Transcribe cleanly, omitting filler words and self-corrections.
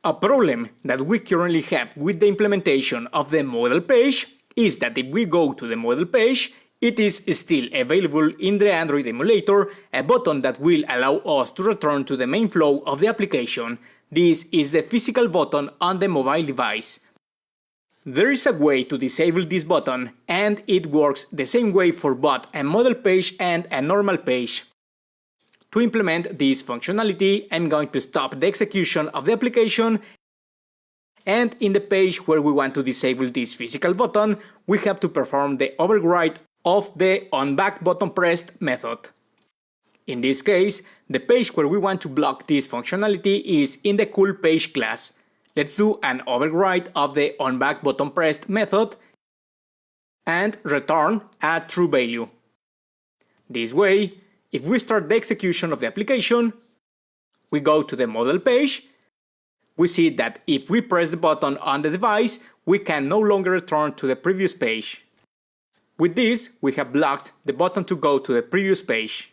A problem that we currently have with the implementation of the model page is that if we go to the model page, it is still available in the Android emulator, a button that will allow us to return to the main flow of the application. This is the physical button on the mobile device. There is a way to disable this button, and it works the same way for both a model page and a normal page. To implement this functionality, I'm going to stop the execution of the application, and in the page where we want to disable this physical button, we have to perform the override of the onBackButtonPressed method. In this case, the page where we want to block this functionality is in the coolPage class. Let's do an override of the onBackButtonPressed method and return a true value. This way, if we start the execution of the application, we go to the model page, we see that if we press the button on the device, we can no longer return to the previous page. With this, we have blocked the button to go to the previous page.